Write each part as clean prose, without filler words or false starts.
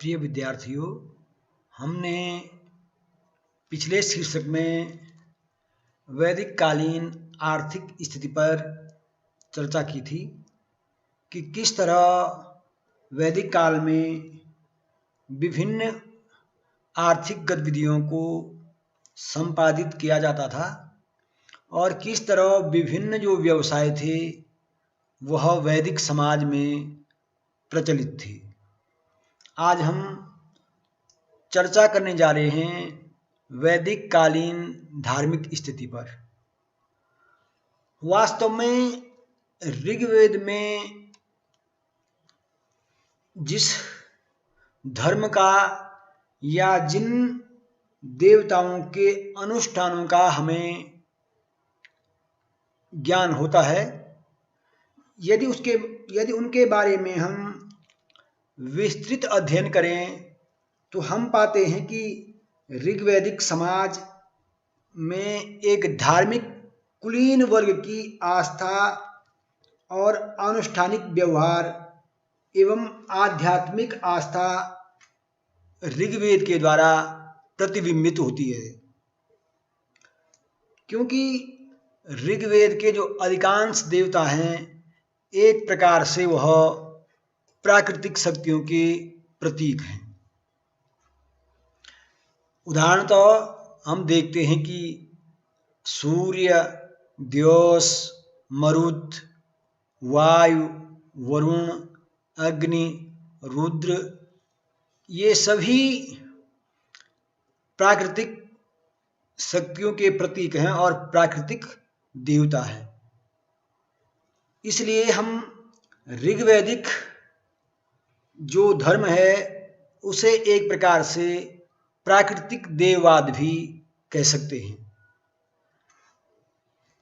प्रिय विद्यार्थियों, हमने पिछले शीर्षक में वैदिक कालीन आर्थिक स्थिति पर चर्चा की थी कि किस तरह वैदिक काल में विभिन्न आर्थिक गतिविधियों को संपादित किया जाता था और किस तरह विभिन्न जो व्यवसाय थे वह वैदिक समाज में प्रचलित थे। आज हम चर्चा करने जा रहे हैं वैदिक कालीन धार्मिक स्थिति पर। वास्तव में ऋग्वेद में जिस धर्म का या जिन देवताओं के अनुष्ठानों का हमें ज्ञान होता है, यदि उनके बारे में हम विस्तृत अध्ययन करें तो हम पाते हैं कि ऋग्वैदिक समाज में एक धार्मिक कुलीन वर्ग की आस्था और अनुष्ठानिक व्यवहार एवं आध्यात्मिक आस्था ऋग्वेद के द्वारा प्रतिबिंबित होती है, क्योंकि ऋग्वेद के जो अधिकांश देवता हैं एक प्रकार से वह प्राकृतिक शक्तियों के प्रतीक हैं। उदाहरणतः हम देखते हैं कि सूर्य, द्यौस, मरुत, वायु, वरुण, अग्नि, रुद्र ये सभी प्राकृतिक शक्तियों के प्रतीक हैं और प्राकृतिक देवता हैं। इसलिए हम ऋग्वैदिक जो धर्म है उसे एक प्रकार से प्राकृतिक देववाद भी कह सकते हैं।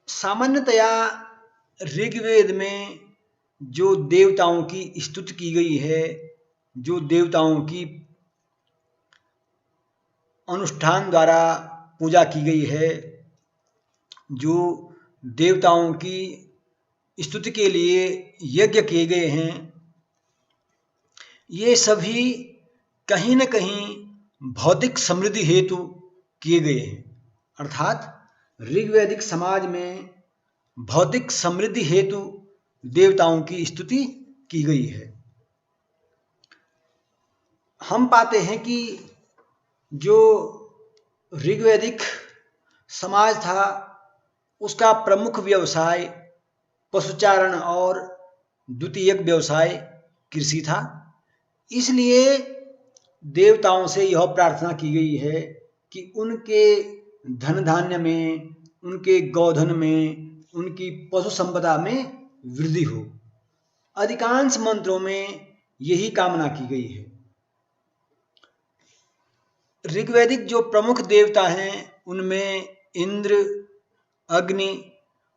सामान्यतया ऋग्वेद में जो देवताओं की स्तुति की गई है, जो देवताओं की अनुष्ठान द्वारा पूजा की गई है, जो देवताओं की स्तुति के लिए यज्ञ किए गए हैं, ये सभी कहीं न कहीं भौतिक समृद्धि हेतु किए गए हैं। अर्थात ऋग्वैदिक समाज में भौतिक समृद्धि हेतु देवताओं की स्तुति की गई है। हम पाते हैं कि जो ऋग्वैदिक समाज था उसका प्रमुख व्यवसाय पशुचारण और द्वितीयक व्यवसाय कृषि था। इसलिए देवताओं से यह प्रार्थना की गई है कि उनके धन धान्य में, उनके गौधन में, उनकी पशु संपदा में वृद्धि हो। अधिकांश मंत्रों में यही कामना की गई है। ऋग्वैदिक जो प्रमुख देवता हैं उनमें इंद्र, अग्नि,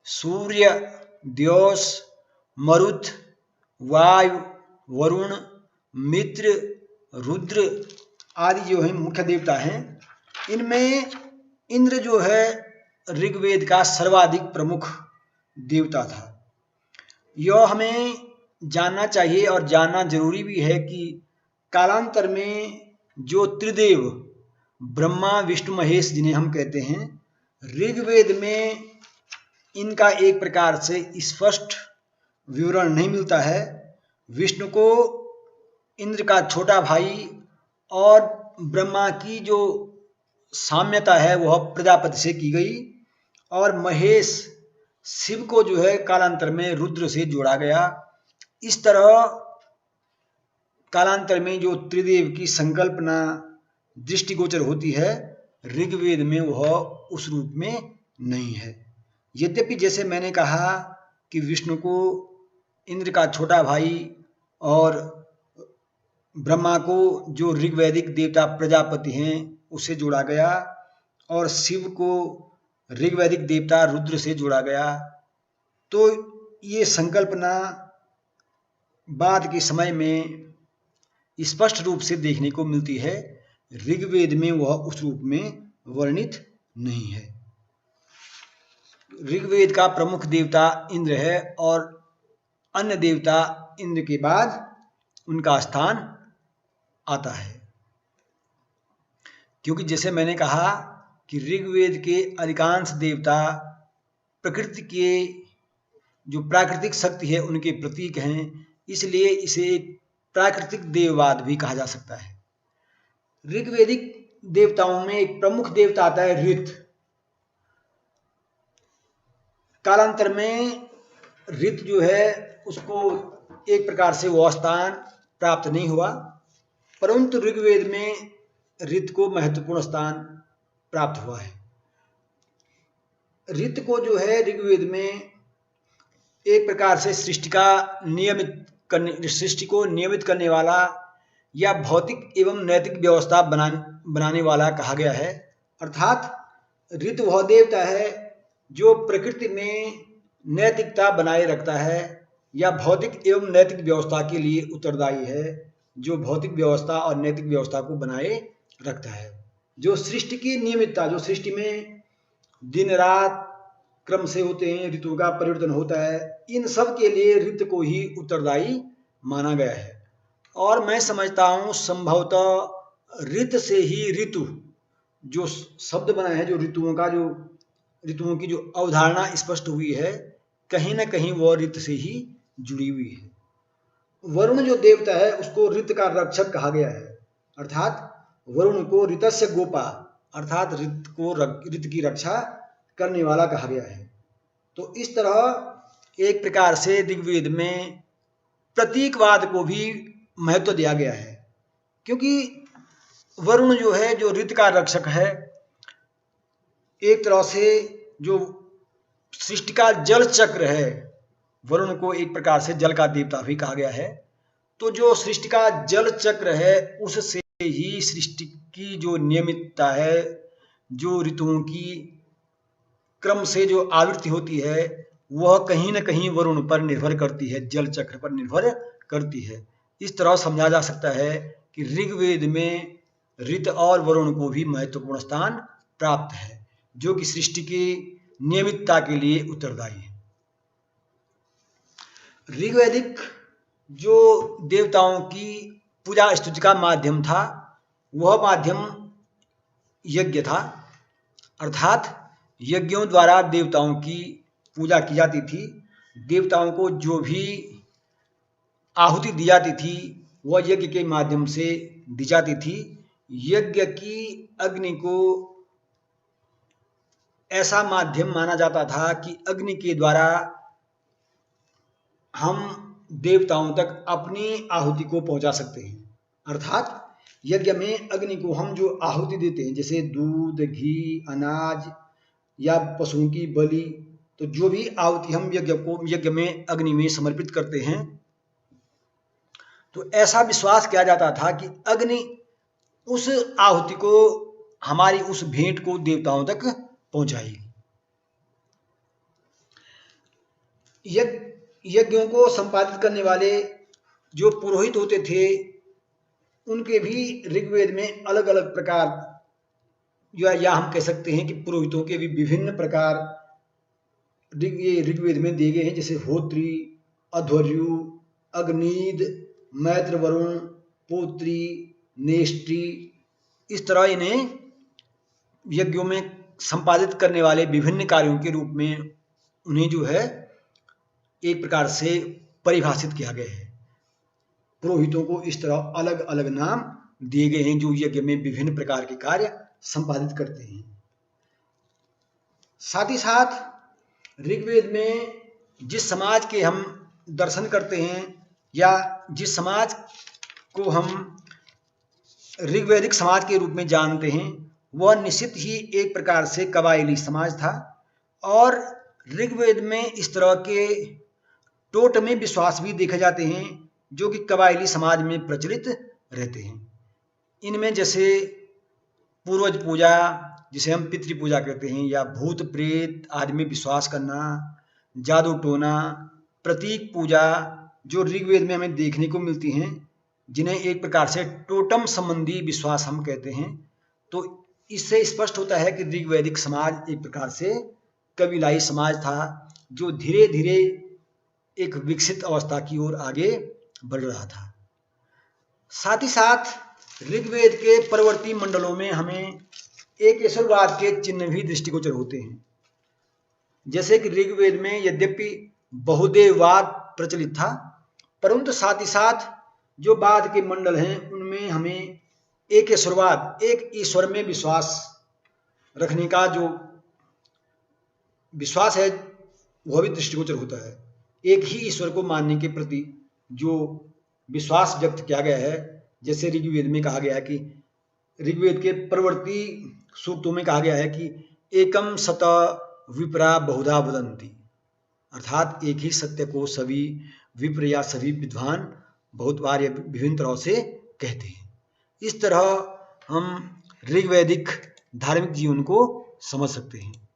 सूर्य, द्यौस, मरुत, वायु, वरुण, मित्र, रुद्र आदि जो हैं मुख्य देवता हैं। इनमें इंद्र जो है ऋग्वेद का सर्वाधिक प्रमुख देवता था। यह हमें जानना चाहिए और जानना जरूरी भी है कि कालांतर में जो त्रिदेव ब्रह्मा, विष्णु, महेश जिन्हें हम कहते हैं, ऋग्वेद में इनका एक प्रकार से स्पष्ट विवरण नहीं मिलता है। विष्णु को इंद्र का छोटा भाई और ब्रह्मा की जो साम्यता है वह प्रजापति से की गई और महेश शिव को जो है कालांतर में रुद्र से जोड़ा गया। इस तरह कालांतर में जो त्रिदेव की संकल्पना दृष्टिगोचर होती है, ऋग्वेद में वह उस रूप में नहीं है। यद्यपि जैसे मैंने कहा कि विष्णु को इंद्र का छोटा भाई और ब्रह्मा को जो ऋग्वैदिक देवता प्रजापति हैं उससे जोड़ा गया और शिव को ऋग्वैदिक देवता रुद्र से जोड़ा गया, तो ये संकल्पना बाद के समय में स्पष्ट रूप से देखने को मिलती है। ऋग्वेद में वह उस रूप में वर्णित नहीं है। ऋग्वेद का प्रमुख देवता इंद्र है और अन्य देवता इंद्र के बाद उनका स्थान आता है। क्योंकि जैसे मैंने कहा कि ऋग्वेद के अधिकांश देवता प्रकृति के जो प्राकृतिक शक्ति है उनके प्रतीक हैं, इसलिए इसे एक प्राकृतिक देववाद भी कहा जा सकता है। ऋग्वेदिक देवताओं में एक प्रमुख देवता आता है ऋत। कालांतर में ऋत जो है उसको एक प्रकार से वो स्थान प्राप्त नहीं हुआ, परंतु ऋग्वेद में ऋत को महत्वपूर्ण स्थान प्राप्त हुआ है। ऋत को जो है ऋग्वेद में एक प्रकार से सृष्टि को नियमित करने वाला या भौतिक एवं नैतिक व्यवस्था बनाने वाला कहा गया है। अर्थात ऋत वह देवता है जो प्रकृति में नैतिकता बनाए रखता है या भौतिक एवं नैतिक व्यवस्था के लिए उत्तरदायी है, जो भौतिक व्यवस्था और नैतिक व्यवस्था को बनाए रखता है। जो सृष्टि की नियमितता, जो सृष्टि में दिन रात क्रम से होते हैं, ऋतुओं का परिवर्तन होता है, इन सब के लिए ऋत को ही उत्तरदायी माना गया है। और मैं समझता हूँ संभवतः ऋत से ही ऋतु जो शब्द बना है, जो ऋतुओं की जो अवधारणा स्पष्ट हुई है, कहीं ना कहीं वह ऋत से ही जुड़ी हुई है। वरुण जो देवता है उसको ऋत का रक्षक कहा गया है, अर्थात वरुण को ऋतस्य गोपा, अर्थात ऋत की रक्षा करने वाला कहा गया है। तो इस तरह एक प्रकार से ऋग्वेद में प्रतीकवाद को भी महत्व दिया गया है, क्योंकि वरुण जो है जो ऋत का रक्षक है, एक तरह से जो सृष्टि का जल चक्र है, वरुण को एक प्रकार से जल का देवता भी कहा गया है। तो जो सृष्टि का जल चक्र है उससे ही सृष्टि की जो नियमितता है, जो ऋतुओं की क्रम से जो आवृत्ति होती है, वह कहीं न कहीं वरुण पर निर्भर करती है, जल चक्र पर निर्भर करती है। इस तरह समझा जा सकता है कि ऋग्वेद में ऋत और वरुण को भी महत्वपूर्ण स्थान प्राप्त है, जो कि सृष्टि की नियमितता के लिए उत्तरदायी है। ऋग्वेदिक जो देवताओं की पूजा स्तुति का माध्यम था, वह माध्यम यज्ञ था, अर्थात यज्ञों द्वारा देवताओं की पूजा की जाती थी। देवताओं को जो भी आहुति दी जाती थी वह यज्ञ के माध्यम से दी जाती थी। यज्ञ की अग्नि को ऐसा माध्यम माना जाता था कि अग्नि के द्वारा हम देवताओं तक अपनी आहुति को पहुंचा सकते हैं। अर्थात यज्ञ में अग्नि को हम जो आहुति देते हैं, जैसे दूध, घी, अनाज या पशुओं की बलि, तो जो भी आहुति हम यज्ञ में अग्नि में समर्पित करते हैं, तो ऐसा विश्वास किया जाता था कि अग्नि उस आहुति को, हमारी उस भेंट को देवताओं तक पहुंचाएगी। यज्ञों को संपादित करने वाले जो पुरोहित होते थे, उनके भी ऋग्वेद में अलग अलग प्रकार, या हम कह सकते हैं कि पुरोहितों के भी विभिन्न प्रकार ऋग्वेद में दिए गए हैं, जैसे होत्री, अध्वर्यु, अग्नीद, मैत्र, वरुण, पोत्री, नेष्टि। इस तरह इन्हें यज्ञों में संपादित करने वाले विभिन्न कार्यों के रूप में उन्हें जो है एक प्रकार से परिभाषित किया गया है। पुरोहितों को इस तरह अलग अलग नाम दिए गए हैं जो यज्ञ में विभिन्न प्रकार के कार्य संपादित करते हैं। साथ ही साथ ऋग्वेद में जिस समाज के हम दर्शन करते हैं या जिस समाज को हम ऋग्वैदिक समाज के रूप में जानते हैं, वह निश्चित ही एक प्रकार से कबायली समाज था। और ऋग्वेद में इस तरह के टोटमी विश्वास भी देखे जाते हैं जो कि कबायली समाज में प्रचलित रहते हैं। इनमें जैसे पूर्वज पूजा, जिसे हम पितृ पूजा कहते हैं, या भूत प्रेत आदि में विश्वास करना, जादू टोना, प्रतीक पूजा, जो ऋग्वेद में हमें देखने को मिलती हैं, जिन्हें एक प्रकार से टोटम संबंधी विश्वास हम कहते हैं। तो इससे स्पष्ट होता है कि ऋग्वैदिक समाज एक प्रकार से कबीलाई समाज था जो धीरे धीरे एक विकसित अवस्था की ओर आगे बढ़ रहा था। साथ ही साथ ऋग्वेद के परवर्ती मंडलों में हमें एक ईश्वरवाद के चिन्ह भी दृष्टिगोचर होते हैं। जैसे कि ऋग्वेद में यद्यपि बहुदेववाद प्रचलित था, परंतु साथ ही साथ जो बाद के मंडल हैं उनमें हमें एक ईश्वरवाद, एक ईश्वर में विश्वास रखने का जो विश्वास है वह भी दृष्टिगोचर होता है। एक ही ईश्वर को मानने के प्रति जो विश्वास व्यक्त किया गया है, जैसे ऋग्वेद में कहा गया है कि ऋग्वेद के परवर्ती सूक्तों में कहा गया है कि एकम सत विप्रा बहुधा वदन्ति, अर्थात एक ही सत्य को सभी विप्र या सभी विद्वान बहुत बार या विभिन्न तरह से कहते हैं। इस तरह हम ऋग्वैदिक धार्मिक जीवन को समझ सकते हैं।